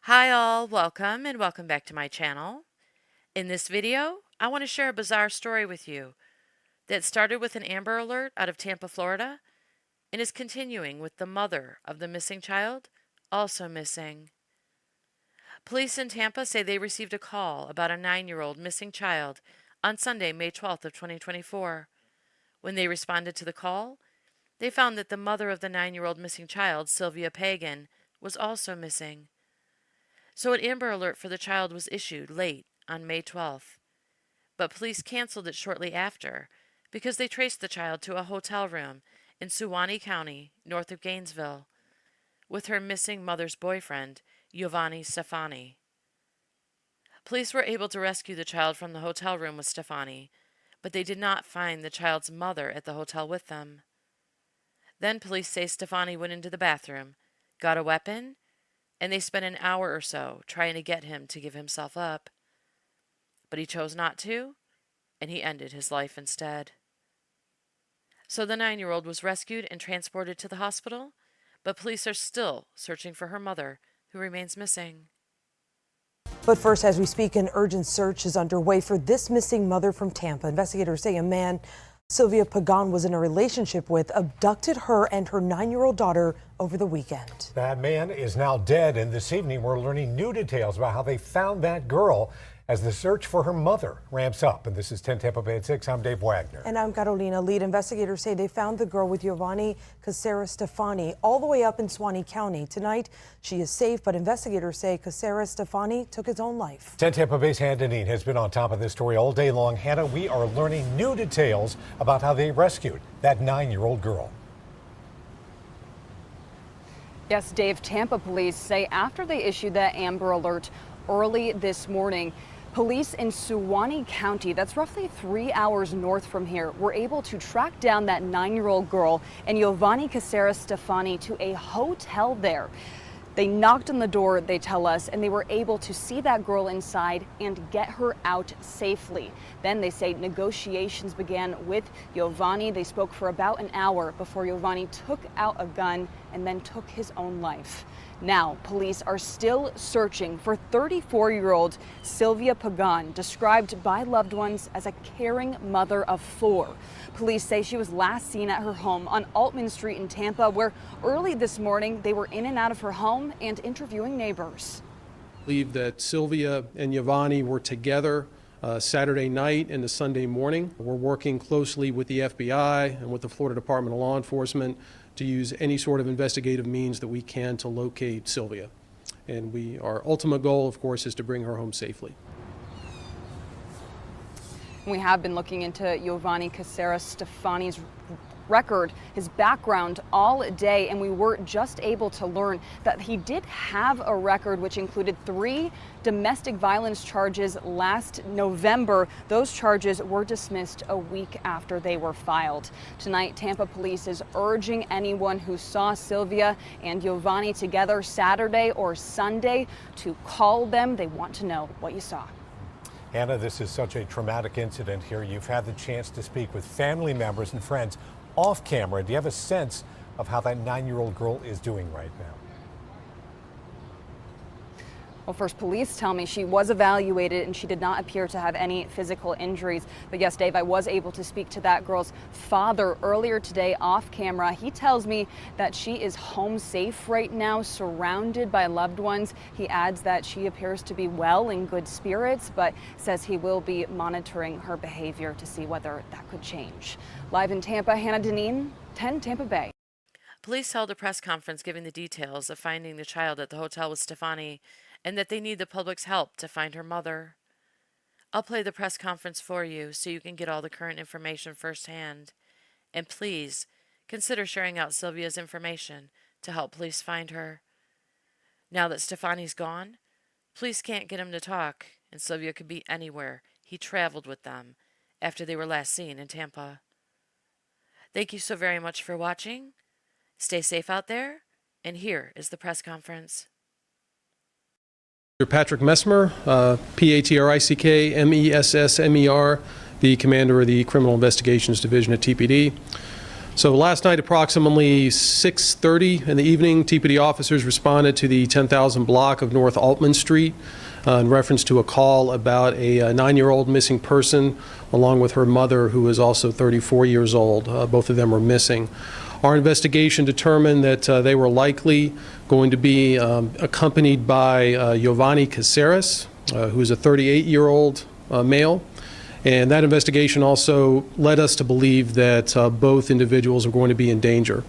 Hi all, welcome and welcome back to my channel. In this video, I want to share a bizarre story with you that started with an Amber Alert out of Tampa, Florida, and is continuing with the mother of the missing child, also missing. Police in Tampa say they received a call about a 9-year-old missing child on Sunday, May 12th of 2024. When they responded to the call, they found that the mother of the 9-year-old missing child, Sylvia Pagan, was also missing. So an Amber Alert for the child was issued late on May 12th, but police canceled it shortly after because they traced the child to a hotel room in Suwannee County, north of Gainesville, with her missing mother's boyfriend, Giovanni Stefani. Police were able to rescue the child from the hotel room with Stefani, but they did not find the child's mother at the hotel with them. Then police say Stefani went into the bathroom, got a weapon, and they spent an hour or so trying to get him to give himself up. But he chose not to, and he ended his life instead. So the 9-year-old was rescued and transported to the hospital, but police are still searching for her mother, who remains missing. But first, as we speak, an urgent search is underway for this missing mother from Tampa. Investigators say a man Sylvia Pagan was in a relationship with abducted her and her 9-year-old daughter over the weekend. That man is now dead, and this evening we're learning new details about how they found that girl as the search for her mother ramps up. And this is 10 Tampa Bay at 6. I'm Dave Wagner. And I'm Carolina. Lead investigators say they found the girl with Giovanni Stefani all the way up in Suwannee County. Tonight, she is safe, but investigators say Stefani took his own life. 10 Tampa Bay's Hannah Deneen has been on top of this story all day long. Hannah, we are learning new details about how they rescued that 9-year-old girl. Yes, Dave, Tampa police say after they issued that Amber Alert early this morning, police in Suwannee County, that's roughly 3 hours north from here, were able to track down that 9-year-old girl and Giovanni Stefani to a hotel there. They knocked on the door, they tell us, and they were able to see that girl inside and get her out safely. Then they say negotiations began with Giovanni. They spoke for about an hour before Giovanni took out a gun and then took his own life. Now, police are still searching for 34-year-old Sylvia Pagan, described by loved ones as a caring mother of 4. Police say she was last seen at her home on Altman Street in Tampa, where early this morning they were in and out of her home and interviewing neighbors. I believe that Sylvia and Giovanni were together Saturday night into Sunday morning. We're working closely with the FBI and with the Florida Department of Law Enforcement to use any sort of investigative means that we can to locate Sylvia. And our ultimate goal, of course, is to bring her home safely. We have been looking into Giovanni Stefani's record, his background all day, and we were just able to learn that he did have a record which included 3 domestic violence charges last November. Those charges were dismissed a week after they were filed. Tonight, Tampa police is urging anyone who saw Sylvia and Giovanni together Saturday or Sunday to call them. They want to know what you saw. Hannah, this is such a traumatic incident here. You've had the chance to speak with family members and friends off camera. Do you have a sense of how that 9-year-old girl is doing right now? Well, first, police tell me she was evaluated and she did not appear to have any physical injuries. But yes, Dave, I was able to speak to that girl's father earlier today off camera. He tells me that she is home safe right now, surrounded by loved ones. He adds that she appears to be well, in good spirits, but says he will be monitoring her behavior to see whether that could change. Live in Tampa, Hannah Deneen, 10 Tampa Bay. Police held a press conference giving the details of finding the child at the hotel with Stefani and that they need the public's help to find her mother. I'll play the press conference for you so you can get all the current information firsthand. And please consider sharing out Sylvia's information to help police find her. Now that Stefani's gone, police can't get him to talk, and Sylvia could be anywhere. He traveled with them after they were last seen in Tampa. Thank you so very much for watching. Stay safe out there, and here is the press conference. Patrick Messmer, Patrick Messmer, the commander of the Criminal Investigations Division at TPD. So last night, approximately 6:30 in the evening, TPD officers responded to the 10,000 block of North Altman Street in reference to a call about a 9-year-old missing person, along with her mother, who is also 34 years old. Both of them were missing. Our investigation determined that they were likely going to be accompanied by Giovanni Caceres, who is a 38-year-old male. And that investigation also led us to believe that both individuals are going to be in danger.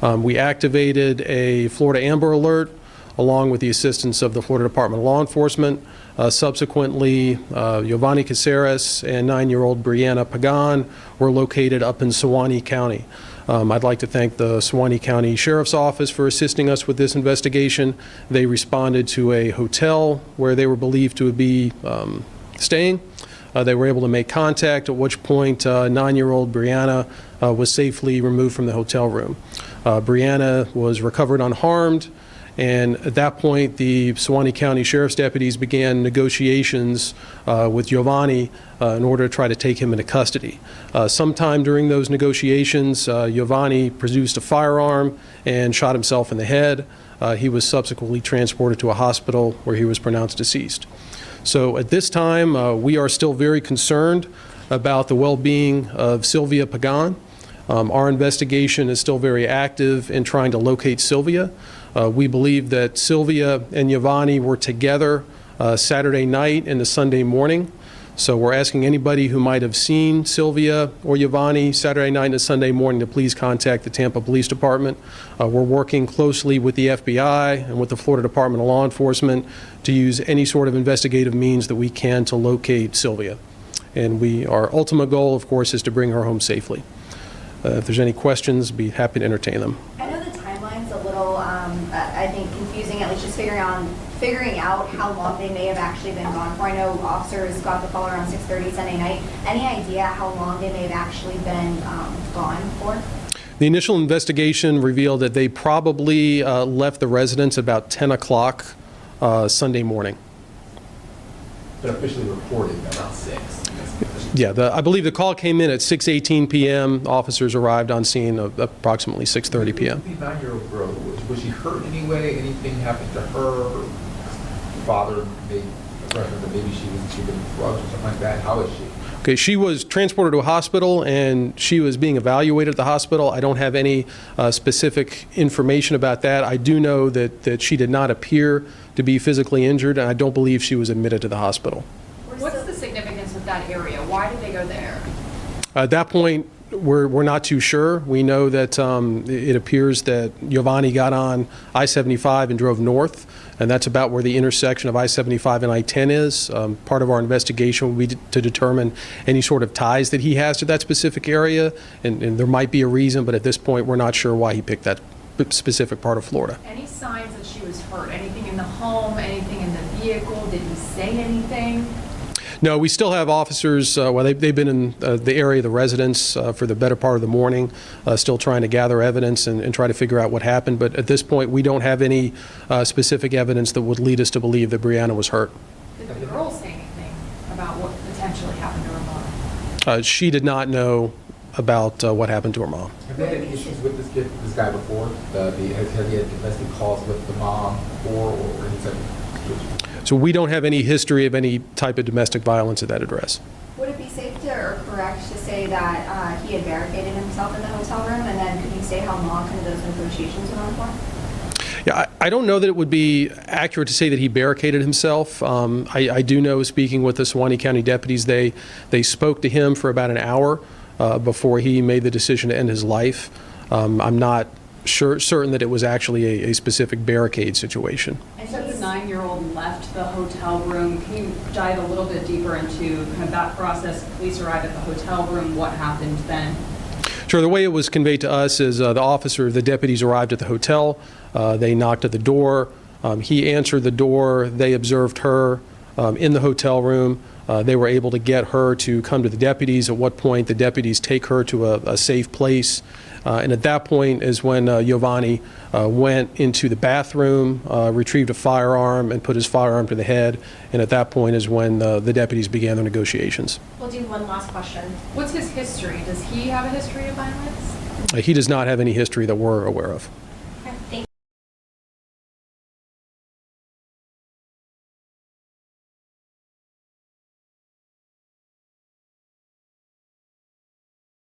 We activated a Florida Amber Alert along with the assistance of the Florida Department of Law Enforcement. Subsequently, Giovanni Caceres and 9-year-old Brianna Pagan were located up in Suwannee County. I'd like to thank the Suwannee County Sheriff's Office for assisting us with this investigation. They responded to a hotel where they were believed to be staying. They were able to make contact, at which point 9-year-old Brianna was safely removed from the hotel room. Brianna was recovered unharmed, and at that point the Suwannee County Sheriff's deputies began negotiations with Giovanni in order to try to take him into custody. Sometime during those negotiations, Giovanni produced a firearm and shot himself in the head. He was subsequently transported to a hospital where he was pronounced deceased. So at this time, we are still very concerned about the well-being of Sylvia Pagan. Our investigation is still very active in trying to locate Sylvia. We believe that Sylvia and Giovanni were together Saturday night into Sunday morning. So we're asking anybody who might have seen Sylvia or Giovanni Saturday night and Sunday morning to please contact the Tampa Police Department. We're working closely with the FBI and with the Florida Department of Law Enforcement to use any sort of investigative means that we can to locate Sylvia. And our ultimate goal, of course, is to bring her home safely. If there's any questions, I'd be happy to entertain them. I know the timeline's a little, I think, confusing, at least just figuring out how long they may have actually been gone for. I know officers got the call around 6:30 Sunday night. Any idea how long they may have actually been gone for? The initial investigation revealed that they probably left the residence about 10 o'clock Sunday morning. But officially reported around 6. Yeah, I believe the call came in at 6:18 p.m. Officers arrived on scene at approximately 6:30 p.m. The 9-year-old girl, was she hurt in any way? Anything happened to her? Her father made a reference that maybe she'd been drugged or something like that. How is she? Okay, she was transported to a hospital and she was being evaluated at the hospital. I don't have any specific information about that. I do know that she did not appear to be physically injured, and I don't believe she was admitted to the hospital. What's the significance of that area? Why did they go there? At that point, we're not too sure. We know that it appears that Giovanni got on I-75 and drove north, and that's about where the intersection of I-75 and I-10 is. Part of our investigation will be to determine any sort of ties that he has to that specific area, and there might be a reason, but at this point we're not sure why he picked that specific part of Florida. Any signs that she was hurt? Anything in the home? Anything in the vehicle? Did he say anything? No, we still have officers, they've been in the area of the residence for the better part of the morning, still trying to gather evidence and try to figure out what happened. But at this point, we don't have any specific evidence that would lead us to believe that Brianna was hurt. Did the girl say anything about what potentially happened to her mom? She did not know about what happened to her mom. Have they had any issues with this guy before? Have he had domestic calls with the mom or any type of situation? So we don't have any history of any type of domestic violence at that address. Would it be safe or correct to say that he had barricaded himself in the hotel room, and then could you say how long kind of those negotiations went on for? Yeah, I don't know that it would be accurate to say that he barricaded himself. I do know, speaking with the Suwannee County deputies, they spoke to him for about an hour before he made the decision to end his life. I'm not certain that it was actually a specific barricade situation. And so the 9-year-old left the hotel room. Can you dive a little bit deeper into kind of that process? Police arrived at the hotel room. What happened then? Sure. The way it was conveyed to us is the deputies arrived at the hotel. They knocked at the door. He answered the door. They observed her in the hotel room. They were able to get her to come to the deputies, at what point the deputies take her to a safe place. And at that point is when Giovanni went into the bathroom, retrieved a firearm, and put his firearm to the head. And at that point is when the deputies began their negotiations. We'll do one last question. What's his history? Does he have a history of violence? He does not have any history that we're aware of.